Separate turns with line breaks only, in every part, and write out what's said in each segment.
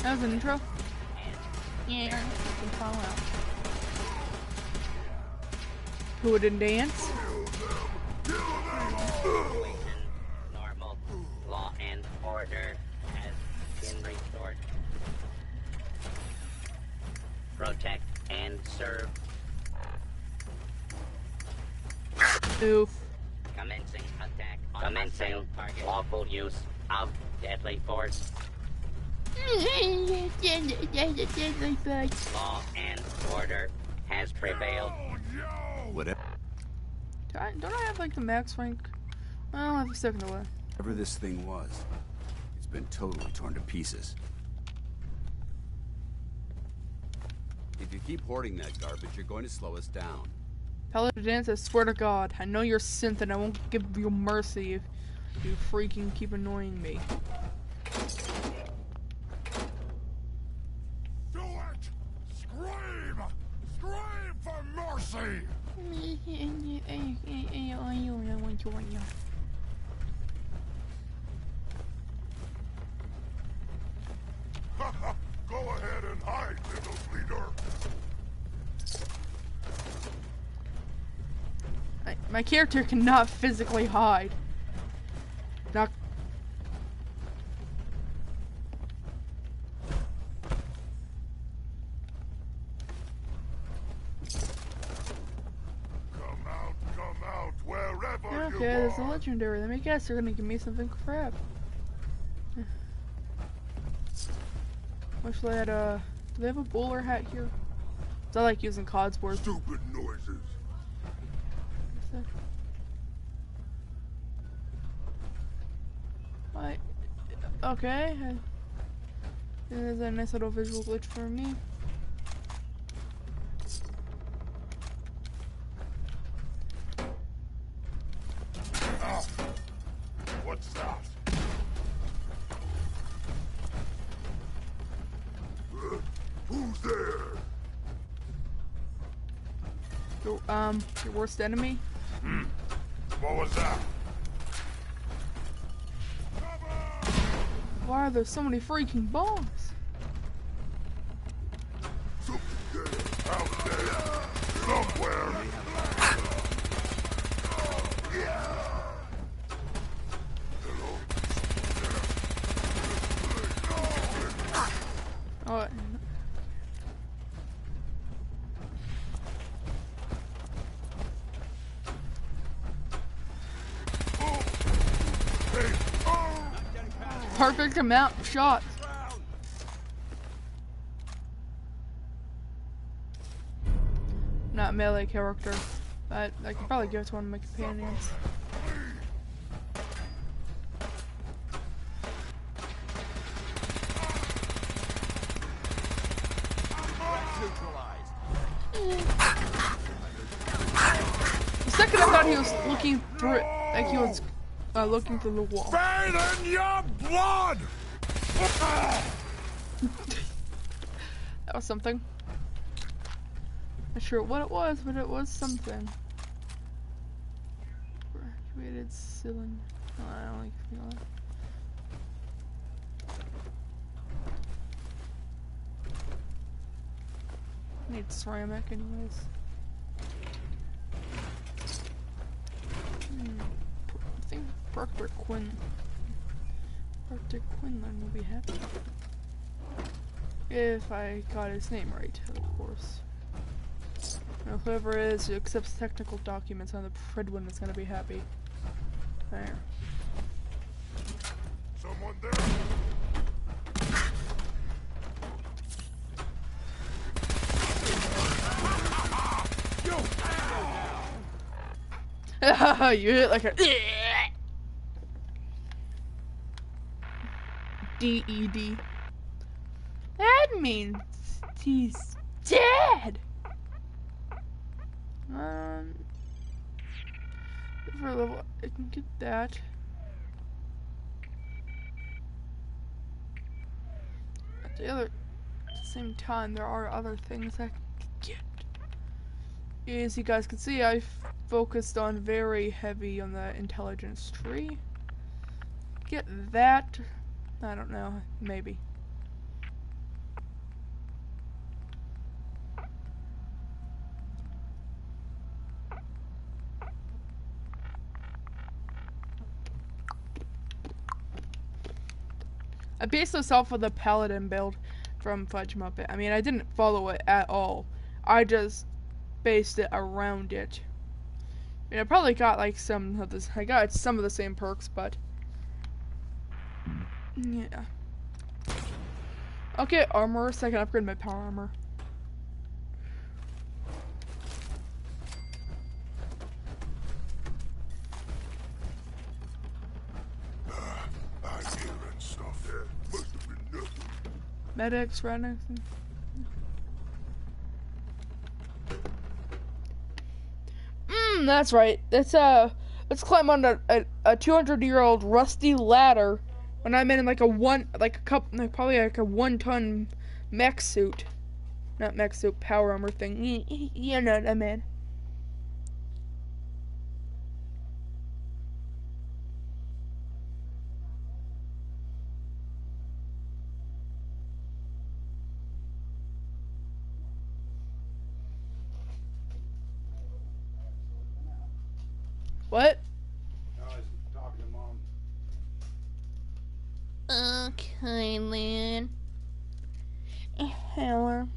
That was an intro? Yeah, you can follow out. Who didn't dance?
Normal law and order has been restored. Protect and serve.
Oof.
Commencing attack. Commencing target. Lawful use of deadly force. Law and order has prevailed.
Whatever
Don't I have like the max rank? I'll have a second away.
this thing was, it's been totally torn to pieces. If you keep hoarding that garbage, you're going to slow us down.
Paladin Dance, I swear to God, I know you're synth and I won't give you mercy if you freaking keep annoying me.
Do it! Scream! Scream for mercy! Go ahead and hide, little bleeder.
My character cannot physically hide. Not.
Come out, wherever you
Okay, there's a
are.
legendary. Let me guess, they're gonna give me something crap. Wish they had a. Do they have a bowler hat here? I like using Codsworth.
Stupid noises.
What? Okay. There's a nice little visual glitch for me.
What's that? Who's there?
Your worst enemy?
What was that?
Why are there so many freaking bombs?
Out there. Somewhere.
Oh. Perfect amount of shots. Not melee character, but I could probably give it to one of my companions. The second I thought he was looking through it, like he was looking through the wall.
Bathe in your blood!
That was something. Not sure what it was, but it was something. Graduated cylinder. Oh, I don't like feel it. Need ceramic anyways. I think Proctor Quinlan will be happy. If I got his name right, of course. Now, whoever it is who accepts technical documents on the Fredwin is gonna be happy. There.
Someone there?
You hit like a D-E-D. That means he's dead. For a level, I can get that. At the same time, there are other things I can get. As you guys can see, I focused on very heavy on the intelligence tree. Get that. I don't know, maybe. I based this off of the Paladin build from Fudge Muppet. I mean, I didn't follow it at all. I just based it around it. I mean, I probably got like some of this. I got some of the same perks, but yeah. Okay, armor. So I can upgrade my power armor.
I hear and stuff. That must have been nothing.
Medics, rednecks. That's right. Let's climb on a 200-year-old rusty ladder when I'm in like probably like a 1-ton mech suit. Not mech suit, power armor thing. You know what I mean. What?
I was talking to Mom.
Okay, man. Hello.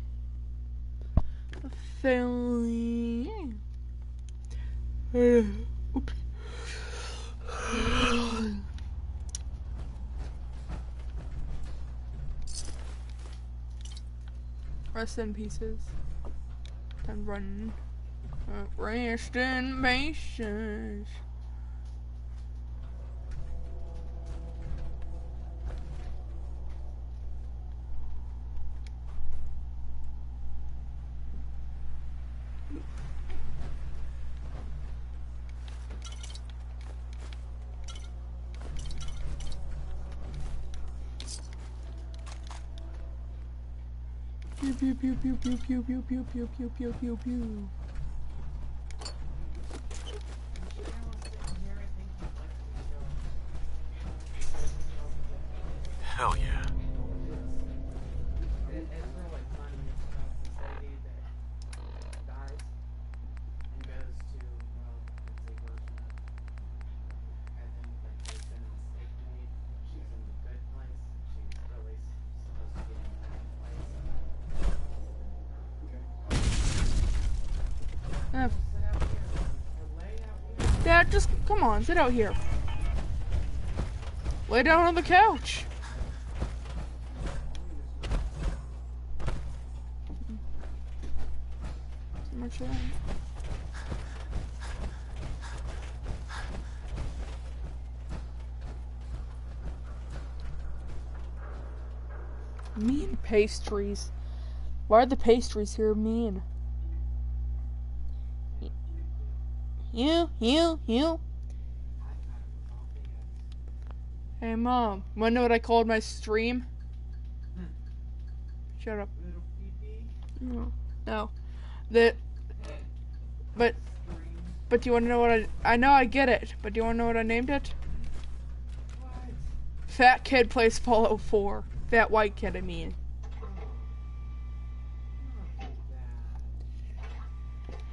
Philly. Oops. Rest in pieces. Time run. Rest in pieces. Pew pew pew pew pew pew pew pew pew pew pew pew.
Hell yeah.
Dad, just come on, sit out here. Lay down on the couch. Mean pastries. Why are the pastries here mean? You. Hey, Mom. Wanna know what I called my stream? Shut up. No. But do you wanna know what I know I get it, but do you wanna know what I named it?
What?
Fat kid plays Fallout 4. Fat white kid, I mean.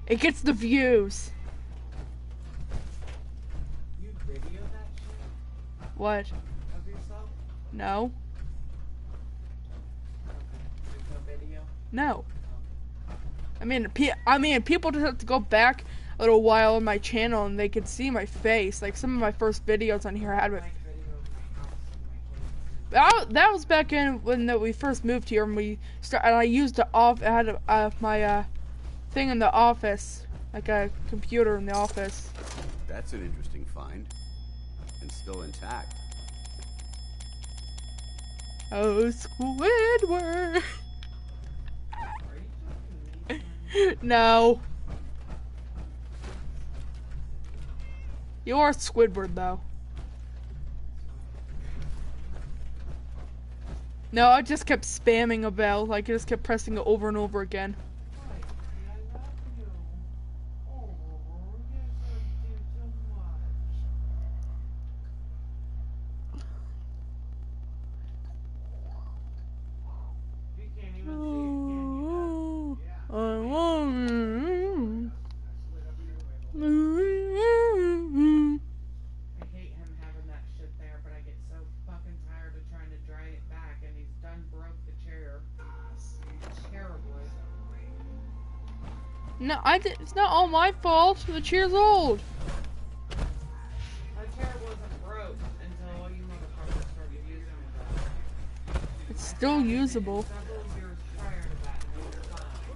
It gets the views.
You video that shit?
What?
Of yourself?
No.
Okay. There's no video?
No. I mean, people just have to go back a little while on my channel and they could see my face. Like some of my first videos on here had my.
Like video of my house and my kids.
That was back in when we first moved here and and I used the I had my thing in the office, like a computer in the office.
That's an interesting find. And still intact.
Oh, Squidward.
Are you talking to me?
No. You are Squidward, though. No, I just kept spamming a bell. Like, I just kept pressing it over and over again.
Why? I love you. Oh, you're so much. You can't even see it, can you? Yeah.
I want
I hate him having that shit there, but I get so fucking tired of trying to dry it
No, it's not all my fault. The chair's old.
My chair wasn't broke until all you motherfuckers started using it.
It's still usable.
Several years prior to that, and it was fine.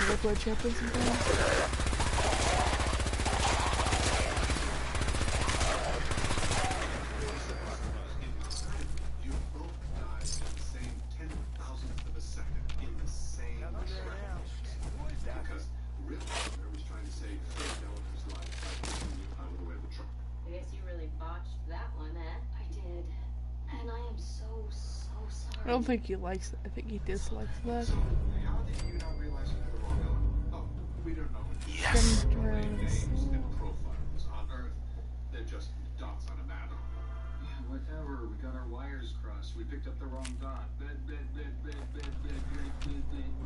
Look what champions sometimes.
You both died in the same 10,000th of a second in the same traffic. Because Rip was trying to save Fred Eleanor's life by pushing you out of the way of the truck.
I guess you really botched that one, eh? I did. And I am so sorry.
I don't think he likes it. I think he dislikes that.
So, how did you not realize you had the wrong element? Oh, we don't know.
Yes.
Names and profiles on Earth, they're just dots on a map.
Yeah, whatever. We got our wires crossed. We picked up the wrong dot.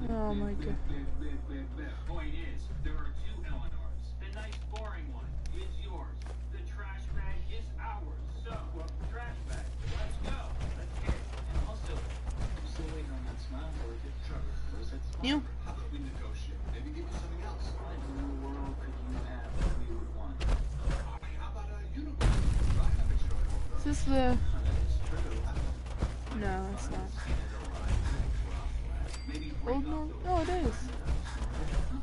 Oh my god.
Point is, there are two Eleanors. The nice boring one is yours. The trash bag is ours. So, trash bag, let's go. Let's get it. And also, I'm still waiting on that smile to get Trevor. Where's that smile?
You?
How about we negotiate? Maybe give you something else.
What in the world could you have that we would want?
How about a unicorn? Right? I bet you I hold
Is this the...
That's true.
No, it's not.
Maybe
Old North? Oh, it is.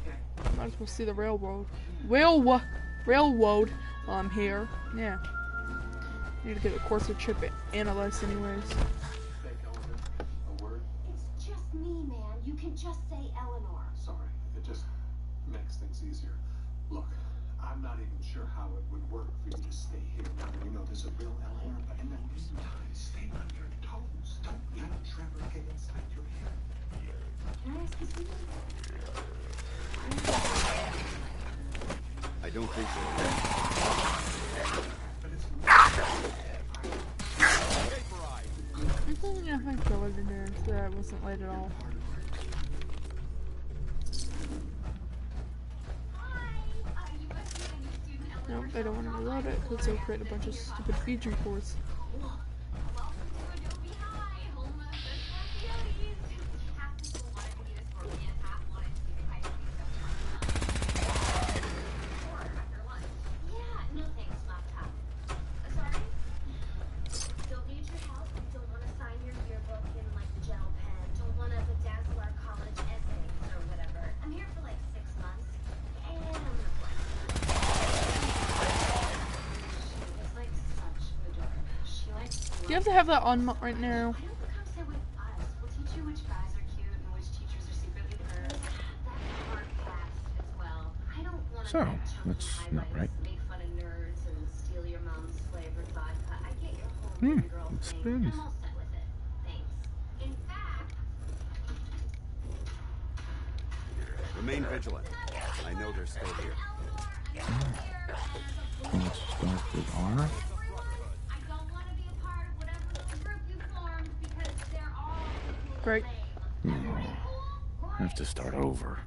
okay.
Might as well see the railroad. Railroad while I'm here. Yeah. Need to get a course of chip analyzed anyways.
Fake element. A word.
It's just me, man. You can just say Eleanor.
Sorry, it just makes things easier. Look, I'm not even sure how it would work for you to stay here now that you know there's a real Eleanor, but in the meantime, stay on your toes. Don't let Trevor get inside your head.
Can I ask you something?
I don't think so.
But it's
I think I was in there, so that wasn't late at all. Nope, I don't want to reload it because it'll create a bunch of stupid feature reports. Do you have to have that on right now?
So, that's not right. It spins.
Remain vigilant. I know they're still here.
Let's start with R.
Great.
I have to start over.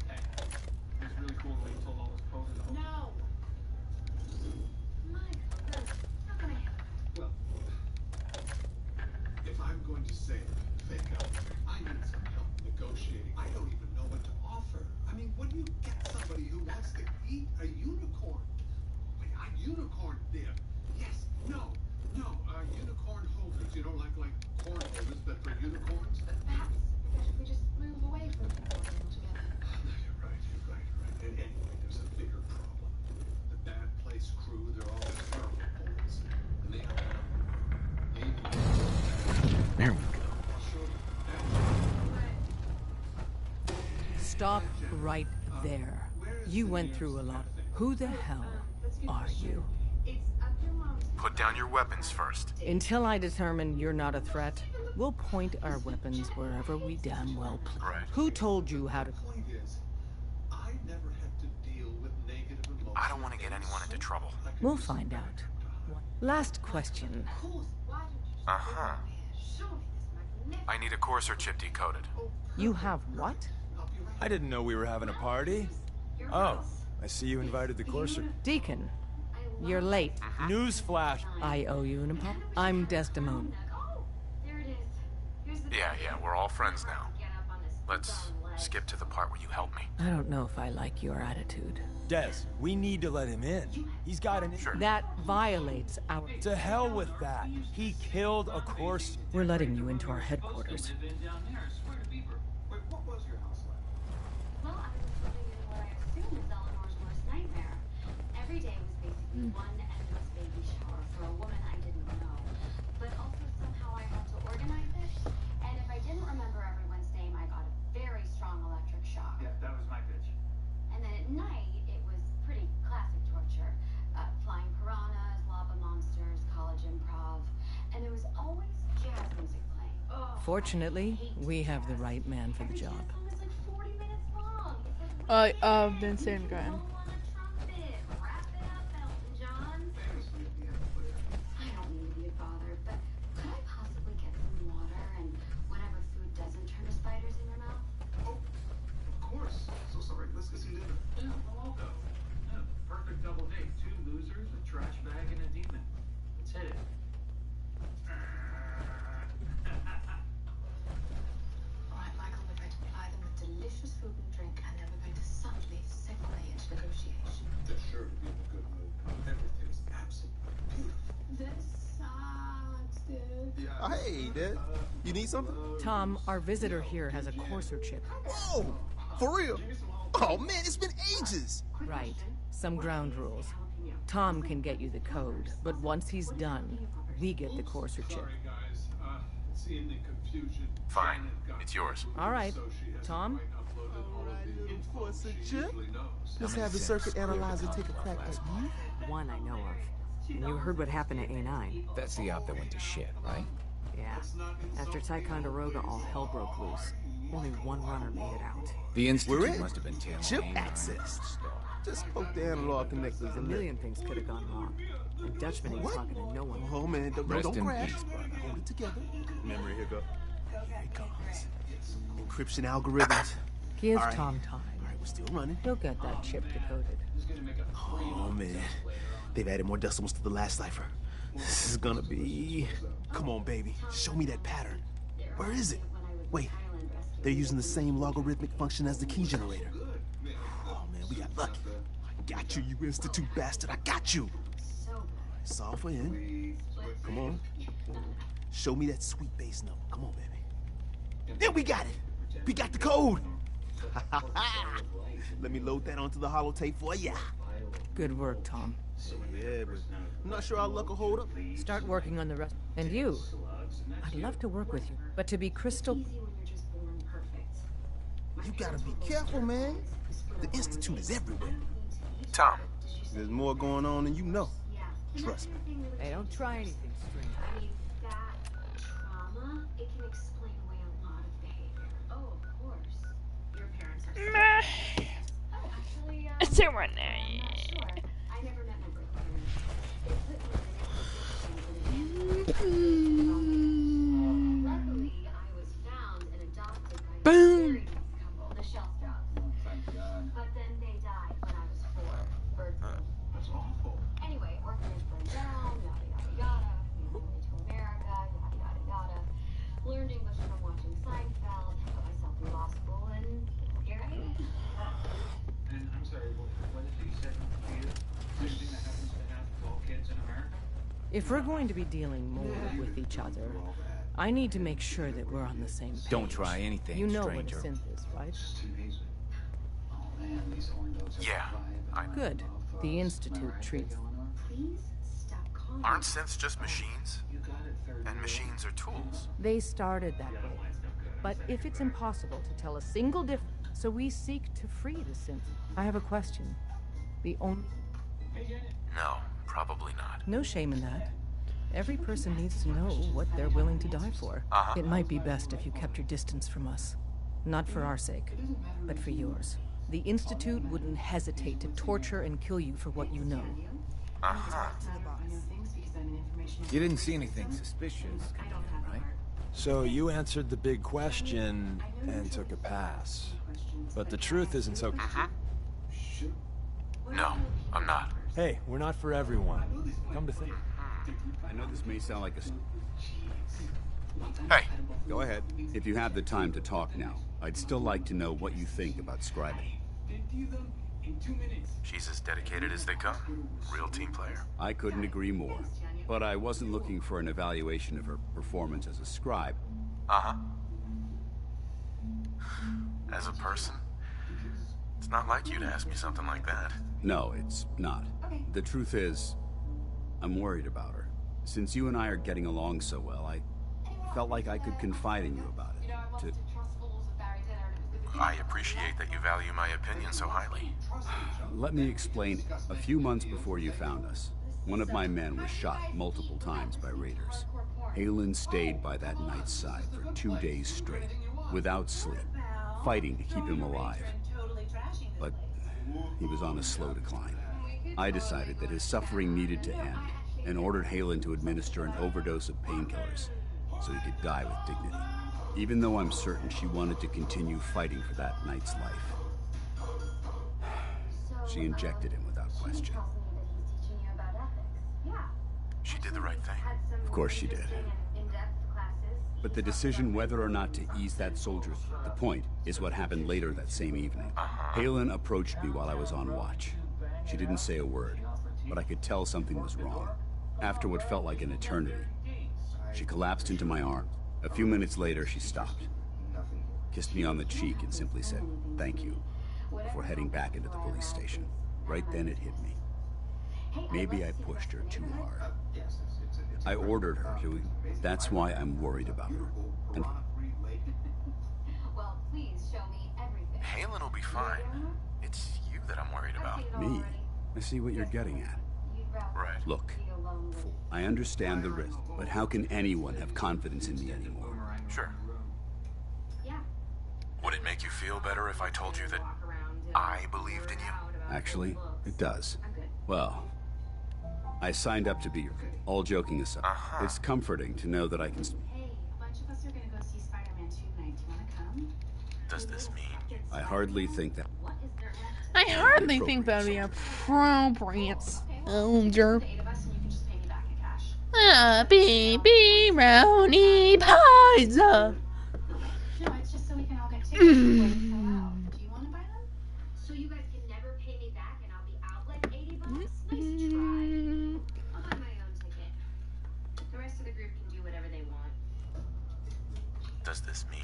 Hey, it's really cool that you told all those posers.
No. How can I help?
well, if I'm going to say fake out, I need some help negotiating. I don't even know what to offer. I mean, when you get somebody who wants to eat a unicorn? Wait, a unicorn there? Yes, no, unicorn holders. You know, like corn holders, but for unicorns?
Perhaps we just move away from people altogether.
You're right. And anyway, there's a bigger problem. The Bad Place crew, they're all terrible boys. And they have
There we go.
Stop right there. You went through a lot. Who the hell are you?
Put down your weapons first.
Until I determine you're not a threat, we'll point our weapons wherever we damn well please.
Right.
Who told you how to...
The point is, I never had to deal with negative emotions.
I don't want to get anyone into trouble.
We'll find out. Last question.
Uh-huh. I need a courser chip decoded.
You have what?
I didn't know we were having a party. Oh,
I see you invited the courser.
Deacon, you're late.
Newsflash.
I owe you an apology. I'm Desdemona.
Yeah, we're all friends now. Let's skip to the part where you help me.
I don't know if I like your attitude.
Des, we need to let him in. He's got an...
Sure.
That violates our...
To hell with that. He killed a course.
We're letting you into our headquarters.
Wait, what was your house like?
Well, I was living in what I assume is Eleanor's worst nightmare. Every day was basically one endless baby shower for a woman I didn't know. But also somehow I had to organize it. And if I didn't remember everyone's name, I got a very strong electric shock.
Yeah, that was my pitch.
And then at night, it was pretty classic torture. Flying piranhas, lava monsters, college improv. And there was always jazz music playing. Oh,
Fortunately, we have the right man for the job.
Every jazz song is like 40 minutes long. It's like
Vincent Gunn.
blow on a trumpet. Wrap it up, Elton John.
Famously at the end, Claire.
I don't mean to be a bother, but could I possibly get some water and whatever food doesn't turn to spiders in your mouth?
Oh, of course. So sorry. Let's get some dinner.
Yeah, well, I'll go. Yeah, perfect double date. 2 losers, a trash bag, and a demon. Let's hit it.
All right, Michael, we're going to ply them with delicious food and drink, and then we're going to subtly segue into negotiation.
They're sure to be in a good mood. Everything's absolutely beautiful.
This sucks, dude.
Yeah.
Hey, Dad. You need something?
Tom, our visitor here has a courser chip.
Whoa! For real? Oh, man, it's been ages.
Right. Some ground rules. Tom can get you the code, but once he's done, we get the courser chip.
Sorry, guys. Seeing the confusion.
Fine. It's yours.
All right. Tom?
Courser chip? Let's have the circuit analyzer take a crack at you.
One I know of. And you heard what happened at A9.
That's the op that went to shit, right?
Yeah. After Ticonderoga, all hell broke loose. Only one runner made it out.
The
We're
Institute
in.
must have been tailing
Chip
A9
access.
stall.
Just poke the analog connectors
A
a little.
million things could have gone wrong. And Dutchman ain't
What?
talking to no one.
Oh, man, don't
Rest in
crash.
peace, brother.
Hold it together. Memory hiccup. Here it comes. Encryption algorithms.
Give
All right.
Tom time.
All right, we're still running.
He'll get that chip decoded.
Oh, man. They've added more decimals to the last cipher. This is gonna be... Come on, baby. Show me that pattern. Where is it? Wait. They're using the same logarithmic function as the key generator. Oh, man, we got lucky. I got you, you Institute bastard. I got you. All right, solve for N. Come on. Show me that sweet bass number. Come on, baby. Then we got it. We got the code. Let me load that onto the holotape for ya.
Good work, Tom.
Yeah, but I'm not sure our luck will hold up.
Start working on the rest. And you. I'd love to work with you, but to be crystal...
You gotta be careful, man. The Institute is everywhere.
Tom.
There's more going on than you know. Trust me.
Hey, don't try anything strange.
I mean, that trauma, it can explain away a lot of behavior. Oh, of course. Your parents are...
Meh.
Oh, actually,
It's a run now.
I'm not sure. I never met my birth parents. They put me in an institution. Luckily, I was found and adopted by a very nice couple, the Shellstrouds.
Thank God.
But then they died when I was 4. Bird flu.
That's awful.
Anyway, orphanage burned down, yada yada yada. Moved away to America, yada yada yada. Learned English from watching Seinfeld. Put myself through law school, and here I am.
And I'm sorry, what did you say? Same thing that happens to half of all kids in America?
If we're going to be dealing more with each other, I need to make sure that we're on the same page.
Don't try anything,
You know
stranger.
what a synth is, right?
Yeah, I know.
Good. The Institute treats...
Please stop calling.
Aren't synths just machines? And machines are tools.
They started that way. But if it's impossible to tell a single difference, so we seek to free the synth. I have a question. The only...
No, probably not.
No shame in that. Every person needs to know what they're willing to die for.
Uh-huh.
It might be best if you kept your distance from us. Not for our sake, but for yours. The Institute wouldn't hesitate to torture and kill you for what you know.
Uh-huh.
You didn't see anything suspicious, right?
So you answered the big question and took a pass. But the truth isn't so...
No, I'm not.
Hey, we're not for everyone. Come to think.
I know this may sound like a...
Hey.
Go ahead. If you have the time to talk now, I'd still like to know what you think about scribing.
She's as dedicated as they come. Real team player.
I couldn't agree more. But I wasn't looking for an evaluation of her performance as a scribe.
Uh-huh. As a person, it's not like you to ask me something like that.
No, it's not. The truth is, I'm worried about her. Since you and I are getting along so well, I felt like I could confide in you about it.
I appreciate that you value my opinion so highly.
Let me explain. A few months before you found us, one of my men was shot multiple times by raiders. Halen stayed by that knight's side for 2 days straight, without sleep, fighting to keep him alive. But he was on a slow decline. I decided that his suffering needed to end, and ordered Halen to administer an overdose of painkillers, so he could die with dignity. Even though I'm certain she wanted to continue fighting for that knight's life. She injected him without question.
She did the right thing.
Of course she did. But the decision whether or not to ease that soldier, the point, is what happened later that same evening. Halen approached me while I was on watch. She didn't say a word, but I could tell something was wrong. After what felt like an eternity, she collapsed into my arms. A few minutes later, she stopped, kissed me on the cheek, and simply said, "Thank you," before heading back into the police station. Right then it hit me. Maybe I pushed her too hard. I ordered her to. That's why I'm worried about her. And
Well, please show me everything.
Halen will be fine. It's you that I'm worried about.
me? I see what you're getting at.
Right.
Look, I understand the risk, but how can anyone have confidence in me anymore?
Sure.
Yeah.
Would it make you feel better if I told you that I believed in you?
Actually, it does. Well, I signed up to be your. All joking aside, it's comforting to know that I can.
Hey, a bunch of us are gonna go see Spider-Man 2 tonight. Do you wanna come?
Does this mean?
I hardly think that.
I hardly think that'd be appropriate, soldier. Baby brownie pies.
No, it's just so we can all get tickets before we sell out. Do you wanna buy them?
So you guys can never pay me back and I'll be out like $80? Nice try. I'll buy my own ticket. The rest of the group can do whatever they want.
Does this mean?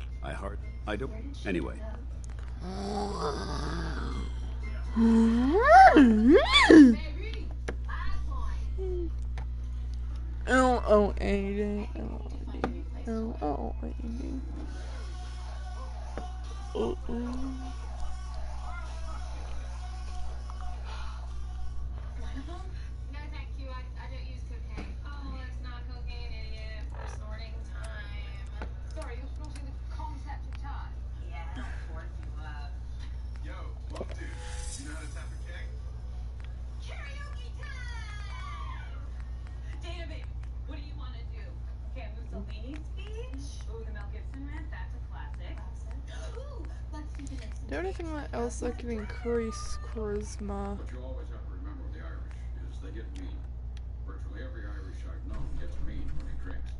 I don't. Anyway.
L-O-A-D. L-O-A-D.
No, thank you. I don't use cocaine. Oh, it's not cocaine, idiot. For snorting time. Sorry, you're snorting the concept of time. Yeah, of course you love.
Yo, love dude. You know how to tap a keg?
Karaoke time!
Dana, babe, what do you want to do? Okay, Mussolini speech? Ooh, the Mel Gibson rant? That's a classic.
Ooh, let's do the next.
Is there anything else that can increase charisma?
What you always have to remember with the Irish is they get mean. Virtually every Irish I've known gets mean when he drinks.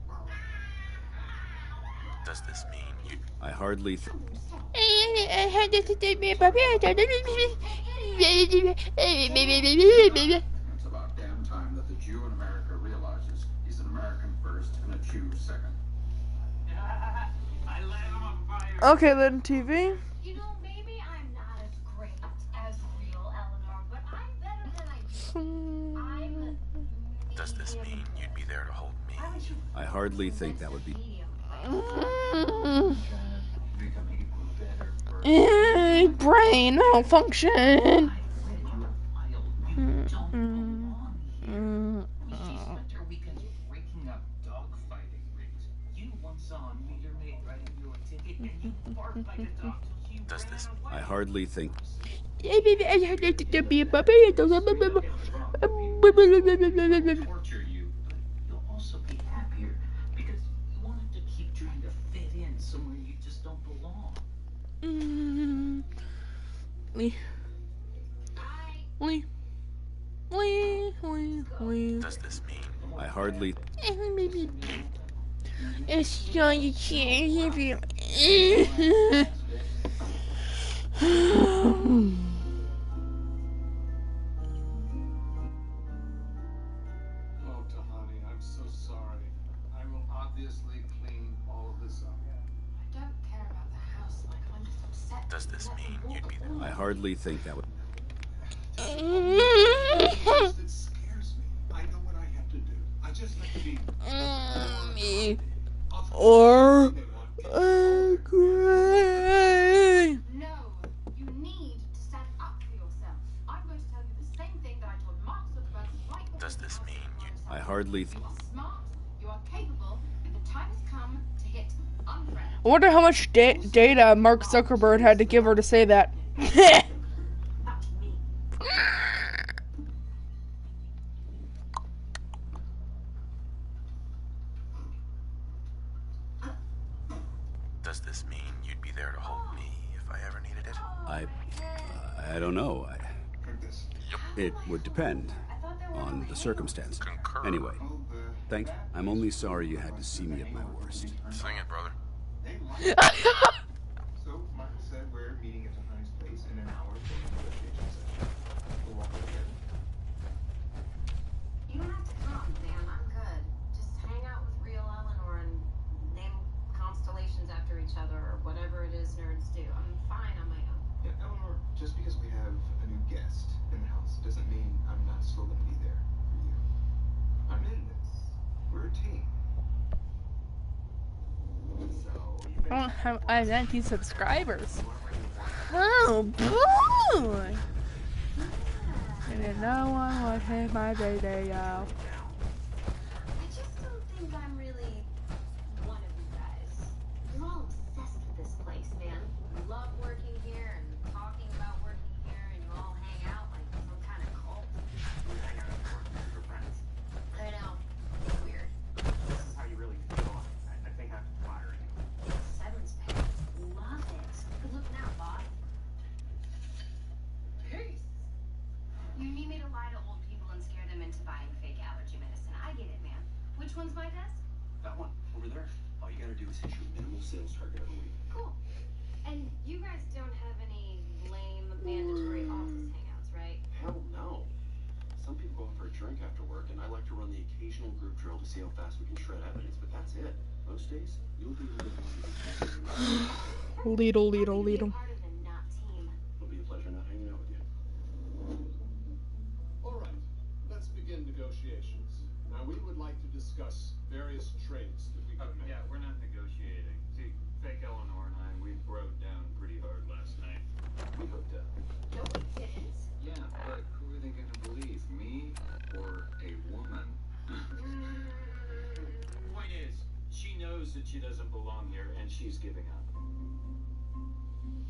Does this mean you?
I hardly.
It's about damn time that the Jew in America realizes he's an American first and a Jew second.
I light him on fire.
Okay, then TV.
You know, maybe I'm not as great as real Eleanor, but I'm better than I used to be.
Does this mean you'd be there to hold me?
I hardly think that would be.
Brain malfunction.
Breaking up dogfighting rings. You once saw a meter maid writing you a ticket and you barked like a dog till she
Does this?
I hardly think.
torture you, but you'll also be happier because you wanted to keep trying to fit in somewhere you just don't belong.
Lee. Lee. Please.
Does this mean?
I hardly...
It's not a chance if you...
Oh, Tahani, I'm so sorry. I will obviously clean all of this up.
I don't care about the house, Michael. I'm just upset.
Does this mean you'd be there?
I hardly think that would...
It scares me. I know what I have to do. I just have to be...
Me. Or... Agree.
No, you need to stand up for yourself. I'm going to tell you the same thing that I told Mark Zuckerberg right before.
Does this mean you...
I hardly...
You are smart, you are capable, and the time has come to hit unfriend.
I wonder how much data Mark Zuckerberg had to give her to say that.
Does this mean you'd be there to hold me if I ever needed it?
I don't know. It would depend on the circumstance.
Concur.
Anyway, thanks. I'm only sorry you had to see me at my worst.
Sing it, brother.
So, Michael said we're meeting at Tahani's place in an hour for the negotiation session. We'll walk over there.
You don't have to come, man. I'm good. Just hang out with real Eleanor and name constellations after each other or whatever it is nerds do. I'm fine on my own.
Yeah, Eleanor, just because we have a new guest in the house doesn't mean I'm not still going to be there for you. I'm in this. We're a team.
I don't have 19 subscribers. Oh boy! And no one would hit my video.
I just don't think I'm really one of you guys. You're all obsessed with this place, man. You love working here and talking about working here, and you all hang out like some kind of cult.
We hang out at work for friends.
I know. It's weird.
This is how you really feel. I think I'm firing you.
Severance pay. Love it. Good looking out, boss.
Peace.
You need me to lie to old people and scare them into buying fake allergy medicine. I get it, man. Which one's my desk?
That one, over there. All you gotta do is hit your minimal sales target every week.
Cool. And you guys don't have any lame mandatory office hangouts, right?
Hell no. Some people go out for a drink after work, and I like to run the occasional group drill to see how fast we can shred evidence, but that's it. Most days, you'll be living
Little.
It'll be a pleasure not hanging out with you.
All right, let's begin negotiations. Now, we would like to discuss various trades that we could make.
Yeah, we're not negotiating. See, fake Eleanor and I, we broke down pretty hard last night.
We hooked up.
No, we didn't.
Yeah, but who are they gonna believe? Me or a woman?
Point is, she knows that she doesn't belong here, and she's giving up.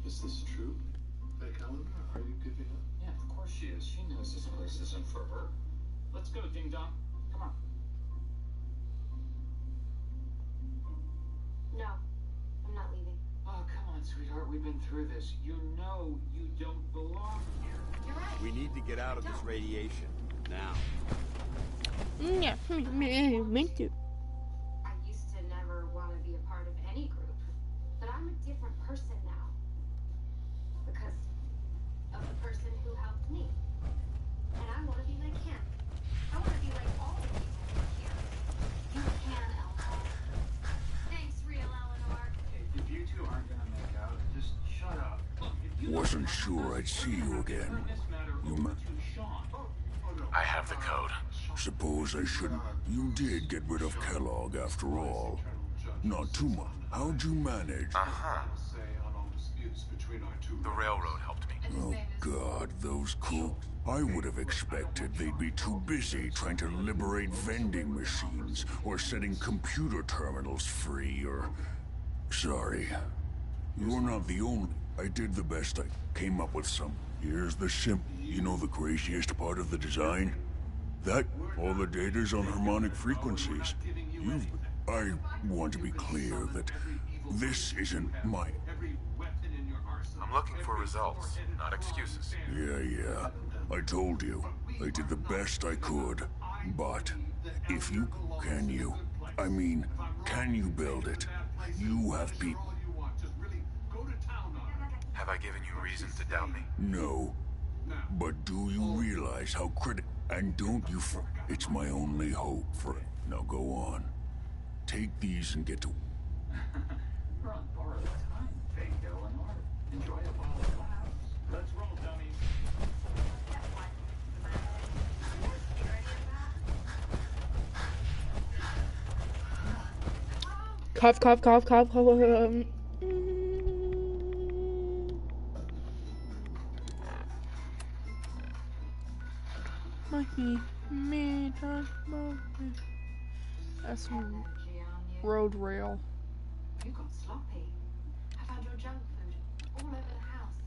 Is this true? Fake Eleanor, are you giving up?
Yeah, of course she is. She knows this place isn't for her. Let's go, Ding Dong. Come on.
No, I'm not leaving.
Oh, come on, sweetheart. We've been through this. You know you don't belong here.
You're right.
We need to get out of this radiation. Now.
Yeah, me too.
I used to never want to be a part of any group, but I'm a different person now. Because of the person who helped me. And I want to be like him. I want to be like all the people here. You can, Eleanor. Thanks, real Eleanor.
Hey, if you two aren't gonna make out, just shut up. Look, if you
Wasn't sure I'd see you again.
I have the code.
Suppose I shouldn't. You did get rid of Kellogg after all. Not too much. How'd you manage?
The railroad helped me.
Oh God, those cooks. I would have expected they'd be too busy trying to liberate vending machines or setting computer terminals free or... Sorry. You're not the only. I did the best I came up with some. Here's the You know the craziest part of the design? That all the data's on harmonic frequencies. I want to be clear that this isn't my...
I'm looking for results, not excuses.
Yeah. I told you. I did the best I could. But if you can you build it? You have people.
Have I given you reason to doubt me?
No. But do you realize how and don't you it's my only hope for it. Now go on. Take these and get to
We're on borrowed time, fake Eleanor. Enjoy it while it lasts. Let's roll, dummies.
Cough, cough, cough, cough, cough. That's some road rail.
You got sloppy. I found your junk food all over the house.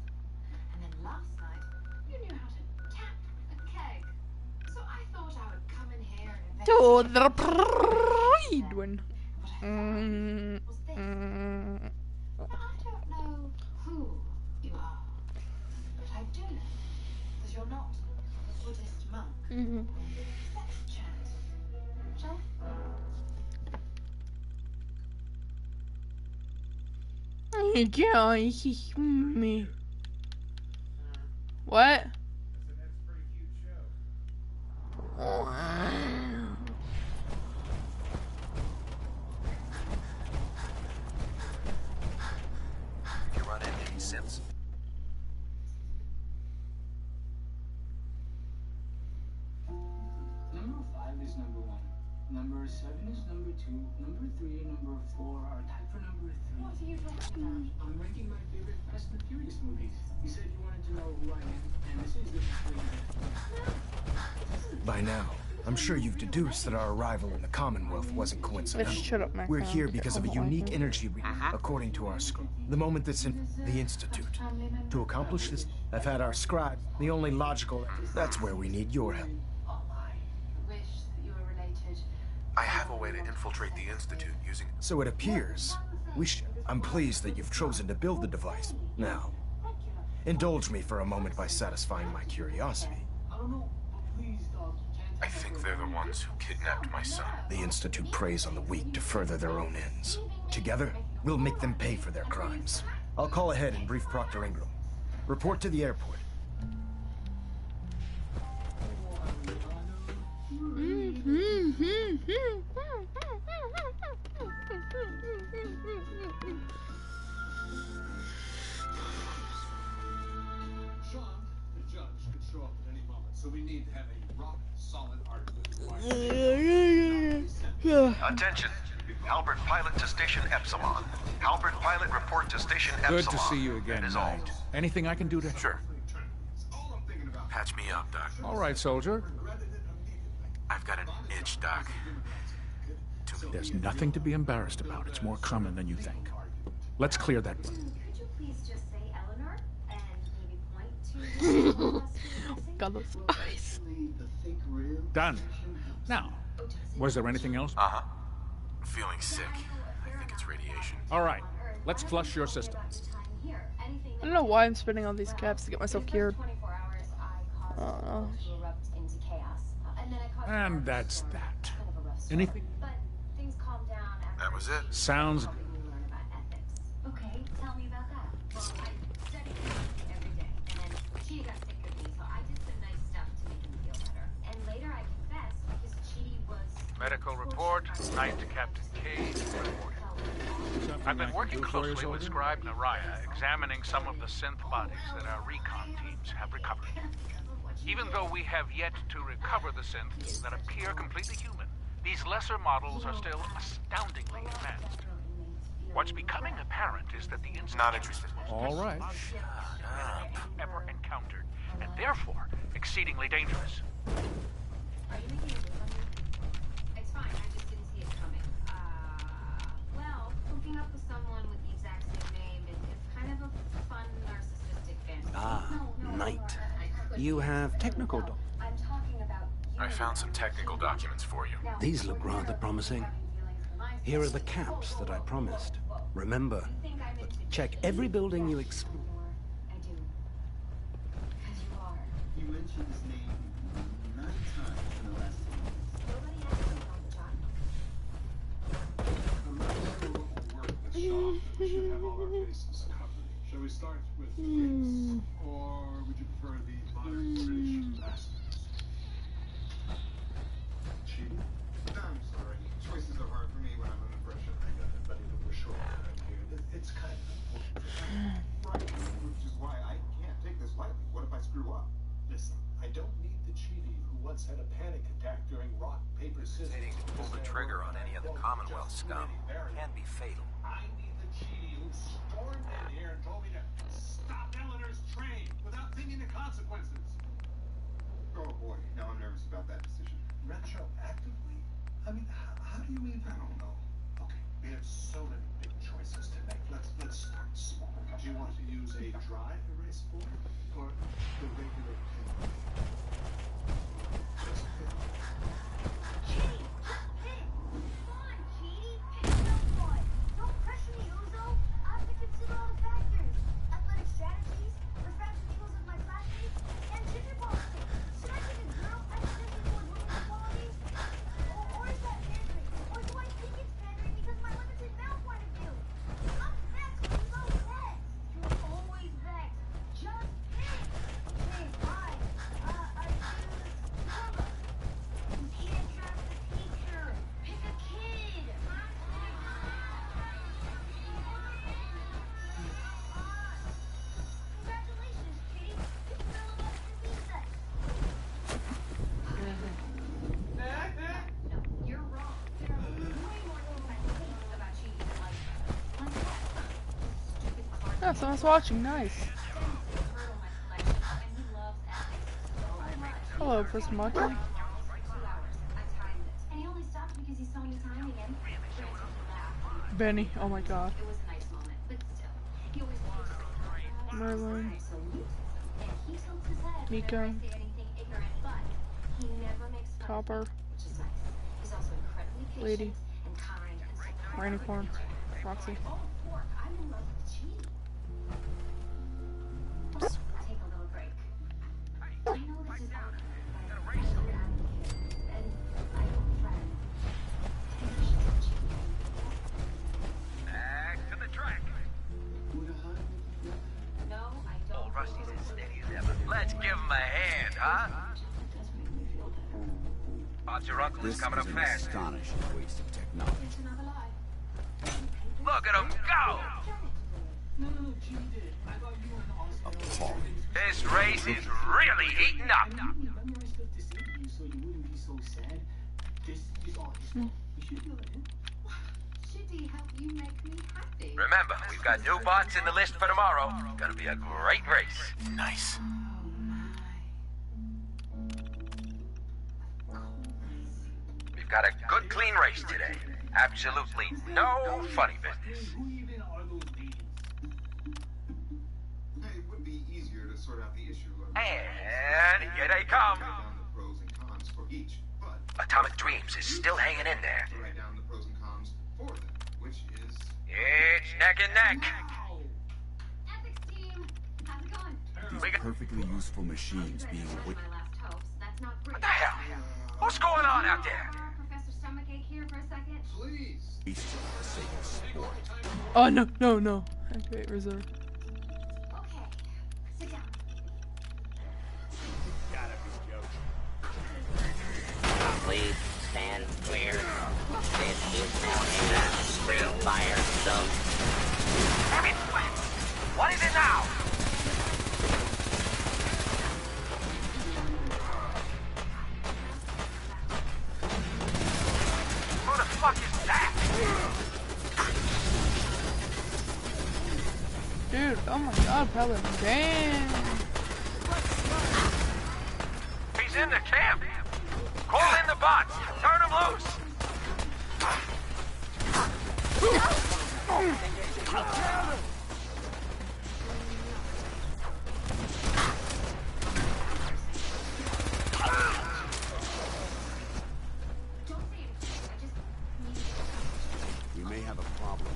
And then last night, you knew how to tap a keg. So I thought I would come in here and
To the pride one.
But I don't know who you are. But I do know that you're not a Buddhist monk. Let's chat. Shall
we? Me. What?
You run into any synths?
Number 5 is number 1. Number 7 is number 2. Number 3 and number 4 are tied for number 3.
What are you talking about?
I'm ranking my favorite Fast and Furious movies. You said you wanted to know who I am, and this is the
By now, I'm sure you've deduced that our arrival in the Commonwealth wasn't coincidental.
Shut up, Mac.
We're here because of a unique energy according to our scribe. The moment that's in the Institute. To accomplish this, I've had our scribe, the only logical... That's where we need your help.
Wish that you were related.
I have a way to infiltrate the Institute using...
So it appears I'm pleased that you've chosen to build the device. Now, indulge me for a moment by satisfying my curiosity.
I don't know, but please, dog.
I think they're the ones who kidnapped my son.
The Institute preys on the weak to further their own ends. Together, we'll make them pay for their crimes. I'll call ahead and brief Proctor Ingram. Report to the airport.
Sean, the judge, could show up at any moment, so we need to have a rock solid argument.
Attention. Halbert Pilot to Station Epsilon. Halbert Pilot, report to Station Epsilon.
Good to see you again, Knight. Anything I can do to...
Sure. Patch me up, Doc.
All right, soldier.
I've got an itch, Doc.
There's nothing to be embarrassed about. It's more common than you think. Let's clear that one.
Could you please just say Eleanor and maybe point to
God, those eyes.
Done. Now, was there anything else?
Uh-huh. I'm feeling sick. I think it's radiation.
All right. Let's flush your system.
I don't know why I'm spending all these caps to get myself cured.
And that's that. Anything?
That was it.
Sounds...
Okay, tell me about that. Well, I studied every day, and then Chidi got sick with me, so I did some nice stuff to make him feel better. And later I confessed because Chidi was...
Medical report, Knight to Captain Cage, reporting. I've been working closely with Scribe Naraya, examining some of the synth bodies that our recon teams have recovered. Even though we have yet to recover the synths that appear completely human, these lesser models are still astoundingly advanced. What's becoming apparent is that the Institute
Not interested.
All right.
ever encountered, and therefore exceedingly dangerous.
Are you making it look on me? It's fine, I just didn't see it coming. Well, hooking up with someone with the exact same name is kind of a fun, narcissistic fantasy.
Ah, Knight. You have technical doc.
I'm talking about
I found some technical documents for you.
These look rather promising. Here are the caps that I promised. Remember, check every building you explore.
I do. Because you are.
You mentioned his name 9 times in the last 10 minutes.
We should have all our bases covered. Shall we start with Greeks? Or would you prefer the modern British masters? Cheating?
I'm sorry. Choices are hard for me when I'm under pressure. I got it, but if it were short around here, it's kind of important. Right, which is why I can't take this lightly. What if I screw up?
Listen, I don't need the Chidi who once had a panic attack during rock, paper, scissors.
Hesitating to pull the trigger on any of the Commonwealth scum can be fatal.
I need the Chidi who stormed in here and told me to stop Eleanor's train without thinking the consequences.
Oh boy, now I'm nervous about that decision.
Retroactively? I mean, how do you even? I don't know. Okay, we have so many big choices to make. Let's start small. Do you want to use a dry erase board or the regular pen? Just pen.
Chidi, just pick. Come on, Chidi, pick someone. Don't pressure me, Uzo. I have to consider all the factors. Athletic strategies, refractive angles of my classmates, and gender politics. Should I pick a girl accidentally for women's qualities? Or is that pandering? Or do I think it's pandering because of my limited male point of view? I'm next, Uzo, next. You're always next. Just pick. Okay, fine. I choose Carla. You can't have the teacher. Pick a kid. Congratulations, Chidi. You filibustered recess. No, you're wrong. There are way more things I hate about Chidi than like stupid card.
Yeah, someone's watching. Nice. Hello, person watching.
2 hours. I timed it. And he only stopped because he saw me timing him.
Benny. Oh my god.
It was a nice moment, but still. He always takes
Merlin.
salute, and he tilts his head
Nico.
whenever I say anything ignorant, but he never makes fun
Copper.
of me, which is nice. He's also incredibly patient
Lady.
and kind and supportive.
Rainicorn. Roxy.
Oh, Fork, I'm in love with Chidi. Let's take a little break. I know this is awkward, but I'm an advocate, and I have a friend. I think we should tell Chidi.
Back to the track.
No, I don't.
Old Rusty's as steady as ever. Let's give him a hand, huh? Odds your uncle is
This
coming
is
up
an
fast.
astonishing waste of technology.
It's another lie.
Look at him go!
No, Chidi did. I thought you were in Austin.
Appalling.
This race is really heating up.
Memorized stuff to say to you so you wouldn't be so sad. This is all his fault. You should know it.
Chidi, help you make me happy.
Remember, we've got new bots in the list for tomorrow. Gonna be a great race.
Nice.
We've got a good, clean race today. Absolutely no funny business.
Who even are those ladies?
Hey, it would be easier to sort out the issue of
And here they come.
write down the pros and cons for each, but
Atomic Dreams is still hanging in there.
to write down the pros and cons for them, which is
It's neck and neck.
Ethics team, how's it going?
These perfectly useful machines being
My last hopes. That's not great.
What the hell? What's going on out there?
Professor Stomachache here for a second.
please.
wasted for the sake of sport.
Oh no, no, no. Activate reserve.
Okay, sit down.
Please stand clear. This is now a free fire zone.
Damn it! What is it now? Who the fuck is that?
Dude, oh my god, Pelin. Damn.
He's in the camp. Call in the bots. Turn him loose.
We may have a problem.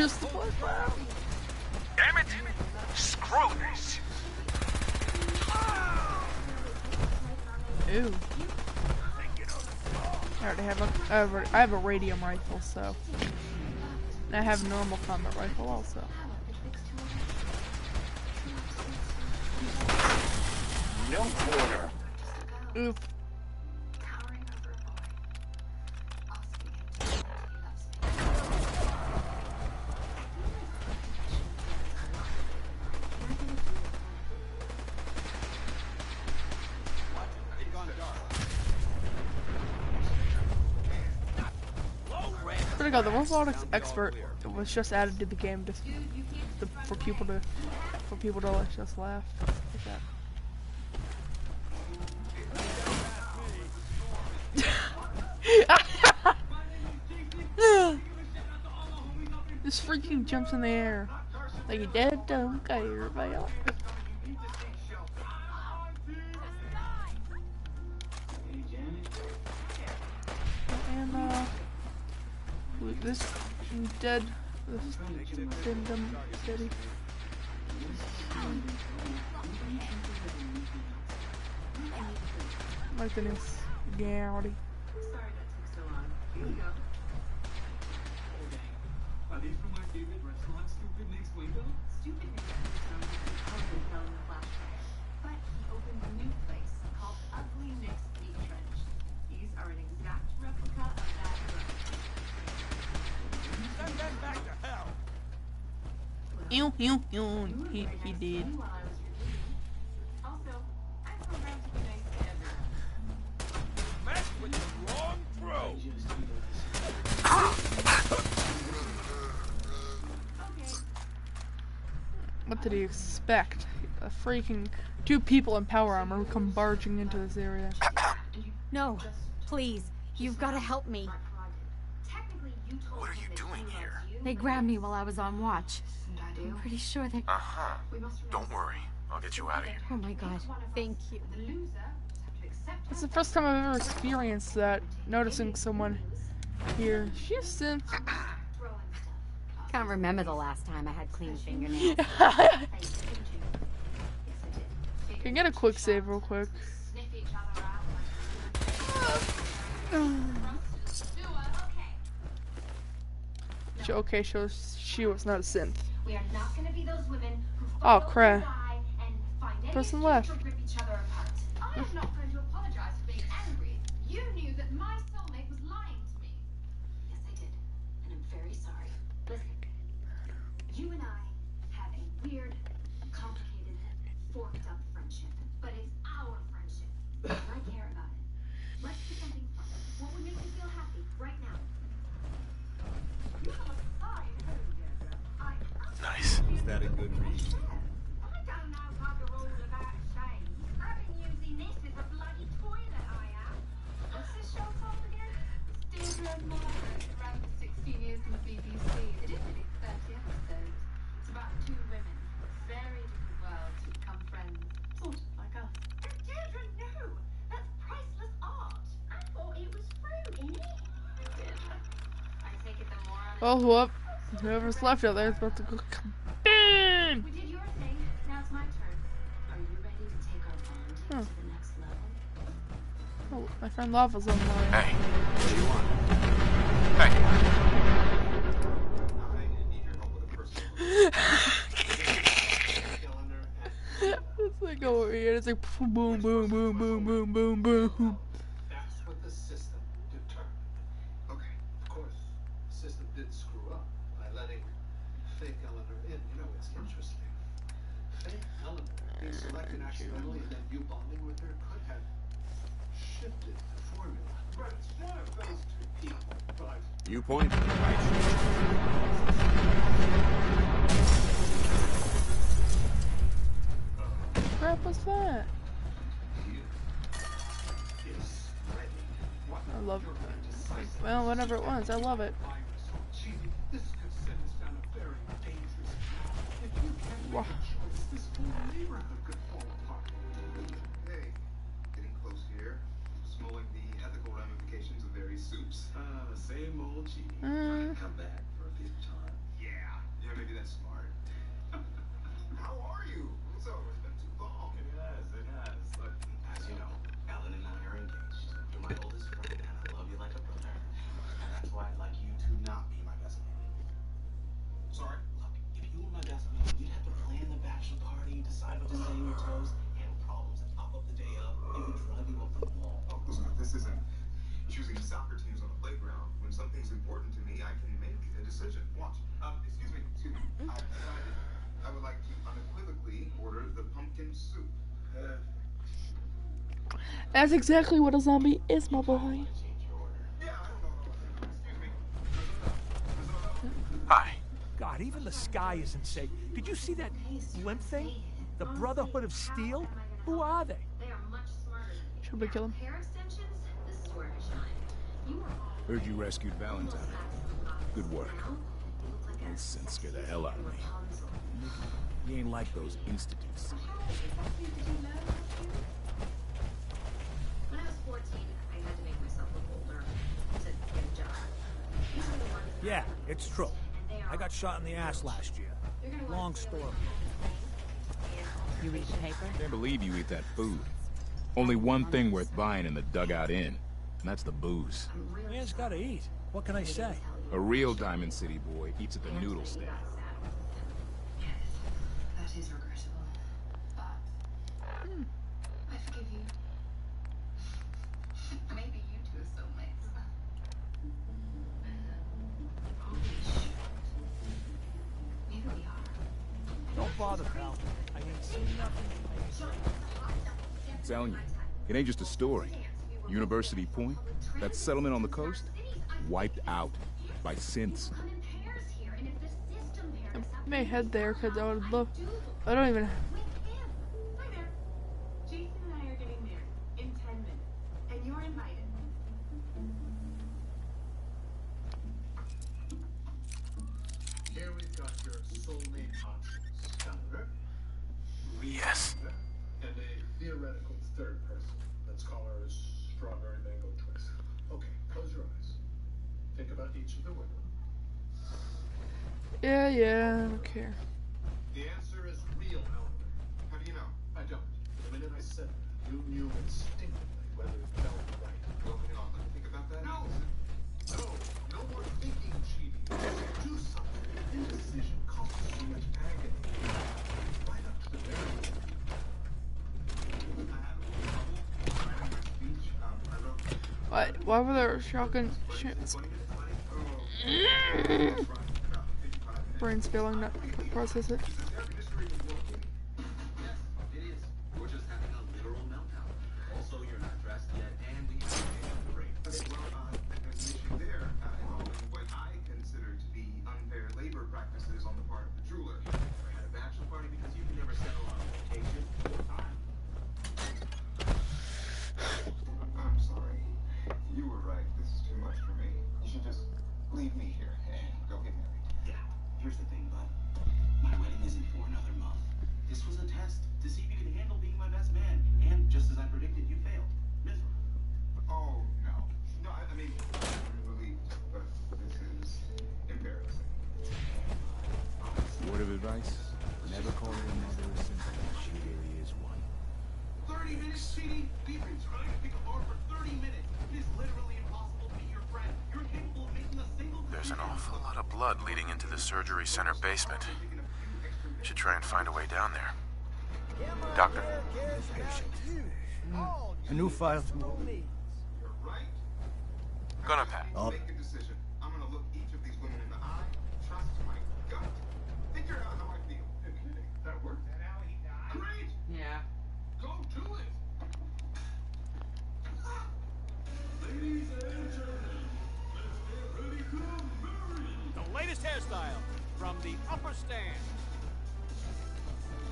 pistol out.
Damn it! Screw this!
Ooh. I already have I have a radium rifle, so. And I have a normal combat rifle also.
No quarter.
Oof. The robotics expert was just added to the game just for people to just laugh like that. This freaking jumps in the air like he dead don't care about. And this dead, this Dindum City. My goodness, Gowdy.
Sorry that took so long. Here you go.
Are these from my favorite restaurant, Stupid Nick's window?
Stupid Nick probably fell in the flashback, but he opened a new place called Ugly Nick's Meat Trench. These are an exact replica of that room.
Send them back to hell.
He did.
Also, I'm programmed to be nice to everyone.
Mess with the wrong bro.
What did he expect? A freaking 2 people in power armor who come barging into this area.
No, please, you've got to help me.
What are you doing here?
They grabbed me while I was on watch. I'm pretty sure they...
Uh-huh. Don't worry. I'll get you out of here.
Oh my god, thank you.
It's the first time I've ever experienced that, noticing someone here. She's synth.
Can't remember the last time I had clean fingernails.
Can I get a quick save real quick? Okay, she was not a synth.
We are not going to be those women who
Oh crap.
person
left.
Rip each other apart. I am not going to apologize for being angry. You knew that my soulmate was lying to me. Yes, I did. And I'm very sorry. Listen, you and I have a weird, complicated, forked up friendship. But it's our friendship. And I care about it. Let's do something fun. What would make you feel happy right now? You have a fine home, Deirdre.
Nice.
Is that a good read?
I don't know how to roll about shame. I've been using this as a bloody toilet, I am. What's this show called again? It's Deirdre and Margaret. It ran for 16 years on the BBC. It is only 30 episodes. It's about 2 women, very different worlds who become friends, sort of like us. And Deirdre, no! That's priceless art. I thought it was fruit, innit? Deirdre, I take it the more on
Well, whoop. Whoever's left out there is about to go kabam!
We did your thing. Now it's my turn. Are you ready to take our bonding to the next level?
Oh, my friend Lava's on mine.
Hey.
What do you want?
It's like over here. It's like boom, boom, boom, boom, boom, boom, boom.
That's what the system determined. Okay, of course, the system did screw up by letting fake Eleanor in. You know, it's interesting. Fake Eleanor being selected accidentally and then you bonding with her could have shifted the formula. Right, it's one of those 2 people, but...
Viewpoint?
Crap was that? I love it. Well, whatever it was, I love it.
This could send us down a very dangerous path. If you can't make a choice, this whole neighborhood could fall apart.
Hey, getting close here. Smelling the ethical ramifications of various soups.
Same old cheating. Come back for a fifth time.
Yeah.
Aside from just staying your toes, handle problems that pop up the day of, even drive you up the wall.
Oh, listen, this isn't choosing soccer teams on the playground. When something's important to me, I can make a decision. Watch. Excuse me. I've decided I would like to unequivocally order the pumpkin soup.
That's exactly what a zombie is, my boy.
Hi. God, even the sky isn't safe. Did you see that blimp thing? The Brotherhood of Steel? Who are they?
They are much smarter.
Should we kill him?
Hair extensions, this is where I shine. You are
Heard you rescued Valentine. Good work. Those synths scare the hell out of me. You ain't like those institutes.
When I was 14, I had to make myself look older to get a job. These are the ones that
Yeah, it's true. I got shot in the ass last year. Long story.
You read the paper?
Can't believe you eat that food. Only one thing worth buying in the Dugout Inn, and that's the booze.
Man's gotta eat. What can I say?
A real Diamond City boy eats at the noodle stand.
That is regrettable. But I forgive you. Maybe you two are soulmates. Holy shit. Maybe we are.
Don't bother, pal. I ain't seen nothing.
I'm telling you, it ain't just a story. University Point, that settlement on the coast, wiped out by synths.
I may head there because I would love. I don't even.
Hi there. Jason and I are getting married in 10 minutes, and you're invited.
Here we've got your soulmate options. Founder,
Yes.
and a theoretical third person. Let's call her Strawberry Mango Twist. Okay, close your eyes. Think about each of the women.
Yeah, I don't care.
The answer is real, Eleanor. How do you know? I don't. The minute I said that, you knew instinctively whether it felt right.
Well, you know, let me think about that.
No! No more thinking, cheating. Just do something. Indecision causes so much agony. Right up to the very end.
I had a little trouble writing my speech. I wrote
What? Why were there shotgun shits? Brain's failing, not process it.
Yes, it is. We're just having a literal meltdown. Also, you're not dressed yet, and we have a break. Okay, well, there's an issue there involving what I consider to be unfair labor practices on the part of the jeweler. I had a bachelor party because you can never settle on a location or time. I'm sorry. You were right. This is too much for me. You should just leave me here and go get married.
Yeah, here's the thing, bud. My wedding isn't for another month. This was a test to see if you could handle being my best man. And just as I predicted, you failed. Miserable.
Oh, no. No, I mean, I'm relieved, but this is embarrassing.
Word of advice? Never call your mother a simple. She really is one.
30 minutes, Speedy? We've been trying to pick apart for 30 minutes. It is literally impossible to be your friend. You're incapable of making a single
There's an awful lot of blood leading into the surgery center basement. Should try and find a way down there. Doctor?
Patient. A new file to open.
You're right.
Gonna pass.
Make a decision. I'm gonna look each of these women in the eye, trust my gut, figure out how I feel. You're kidding. That worked. Great!
Yeah.
Go do it! Ladies and gentlemen, let's get ready to marry!
The latest hairstyle from the upper stand.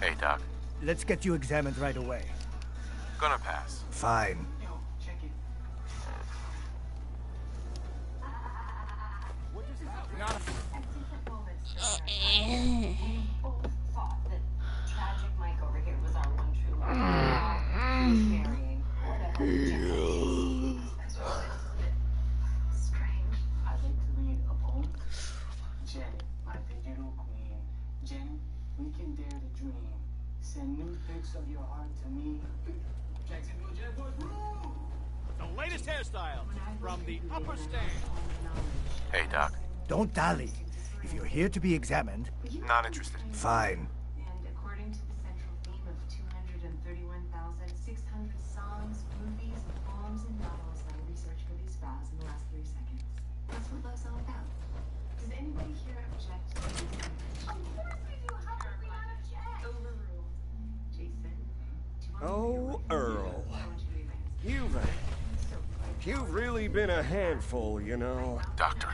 Hey, Doc.
Let's get you examined right away.
Gonna pass.
Fine.
Yo, check it.
We both thought that tragic Mike over here was our one true love. He's marrying whatever. Strange.
I'd like to read a poem. Janet, my digital queen. Janet, we can dare to dream. Send new pics of your heart to me.
Jacksonville Jaguars rule!
The latest hairstyle from the upper stand.
Hey, Doc.
Don't dally. If you're here to be examined,
Not interested.
fine.
And according to the central theme,
Oh, Earl. You've really been a handful, you know.
Doctor.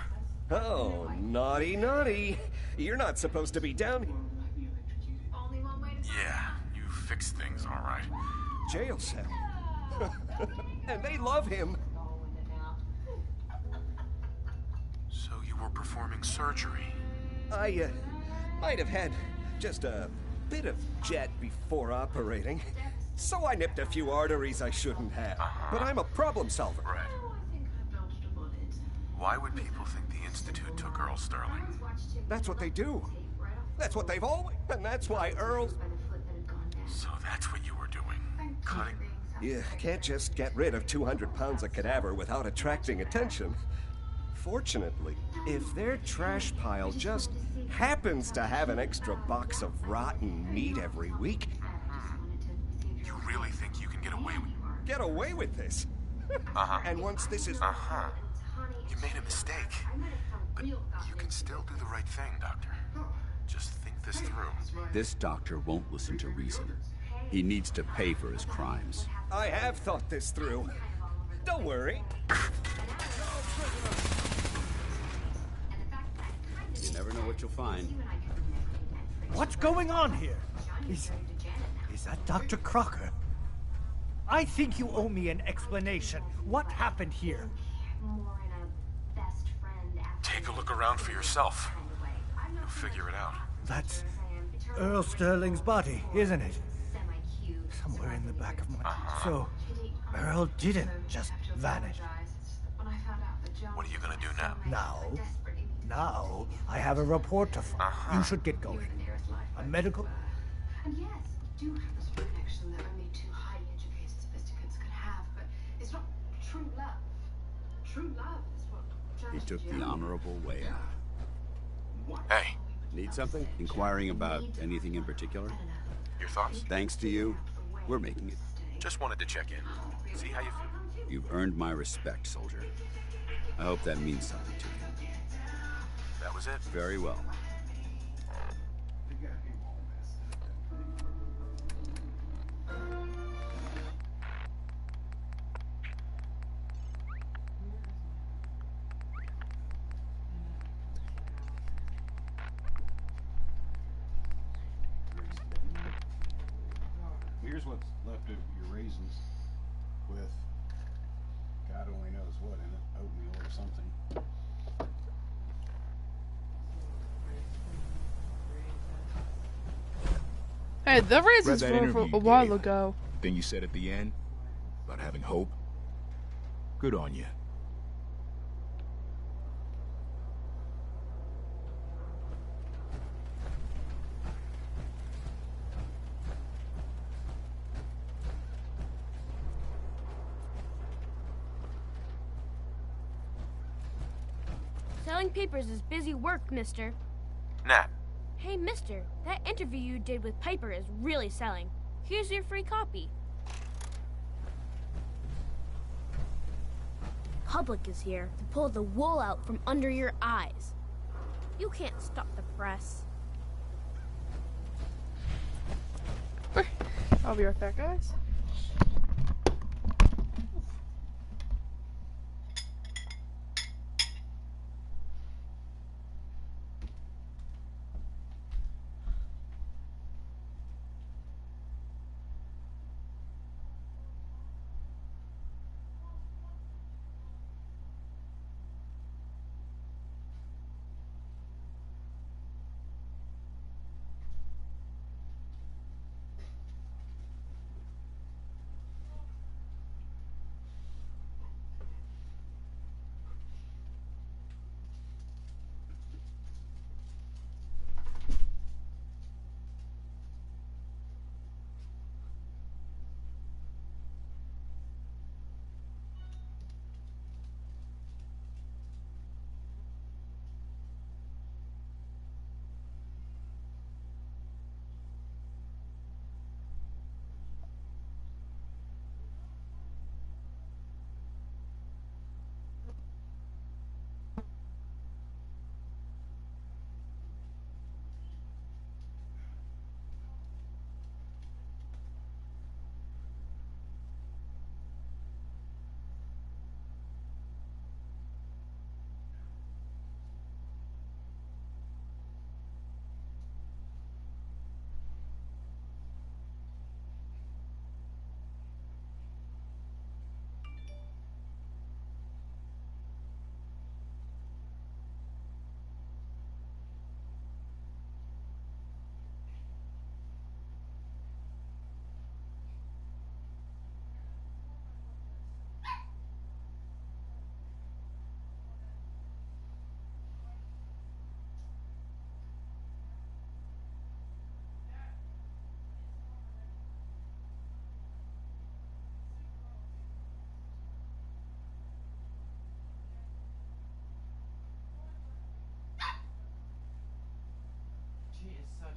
Oh, naughty, naughty. You're not supposed to be down.
Yeah, you fixed things all right.
Jail cell. And they love him.
So you were performing surgery?
I, might have had just a bit of jet before operating. So I nipped a few arteries I shouldn't have. But I'm a problem solver.
Right. Why would people think the Institute took Earl Sterling?
That's what they do. That's what they've always... And that's why Earl...
So that's what you were doing? Cutting...
You can't just get rid of 200 pounds of cadaver without attracting attention. Fortunately, if their trash pile just happens to have an extra box of rotten meat every week...
You really think you can get away with...
Get away with this? And once this is...
You made a mistake. But you can still do the right thing, Doctor. Just think this through.
This doctor won't listen to reason. He needs to pay for his crimes.
I have thought this through. Don't worry.
You never know what you'll find.
What's going on here? Is that Dr. Crocker? I think you owe me an explanation. What happened here?
Take a look around for yourself. You'll figure it out.
That's Earl Sterling's body, isn't it? Somewhere in the back of my... So, Earl didn't just vanish.
What are you gonna do now?
Now, I have a report to file. You should get going. A medical...
And yes, you do have the sort of connection that only two highly educated sophisticates could have, but it's not true love. True love is what...
He took the honorable way out.
Hey.
Need something? Inquiring about anything in particular?
Your thoughts?
Thanks to you, we're making it.
Just wanted to check in. See how you feel.
You've earned my respect, soldier. I hope that means something to you.
That was it?
Very well.
Here's what's left of your raisins with God only knows what in it, oatmeal or something.
Hey, the raisins
Read that
were
interview
a
you
while
gave.
ago.
Thing you said at the end about having hope. Good on you.
Selling papers is busy work, mister.
Nat.
Hey, mister, that interview you did with Piper is really selling. Here's your free copy. Public is here to pull the wool out from under your eyes. You can't stop the press.
I'll be right back, guys.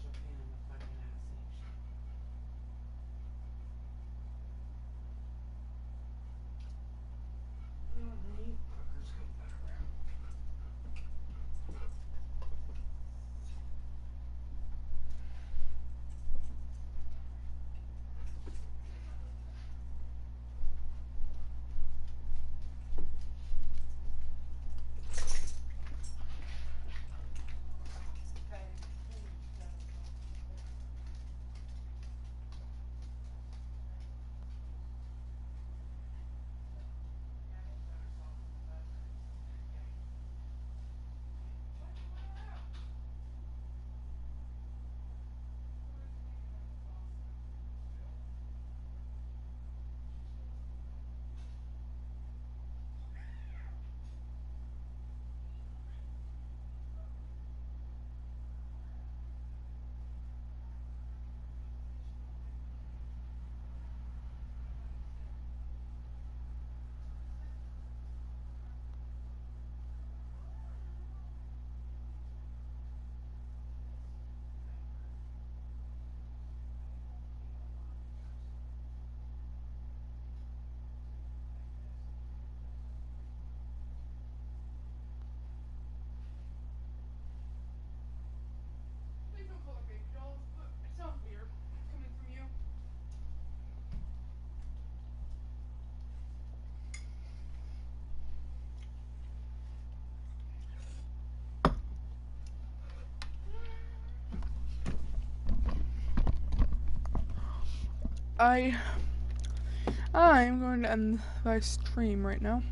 such a pain in the fucking ass, ain't she? You fuckers go better.
Please don't call her baby dolls, but it sounds weird coming from you. I'm going to end my stream right now.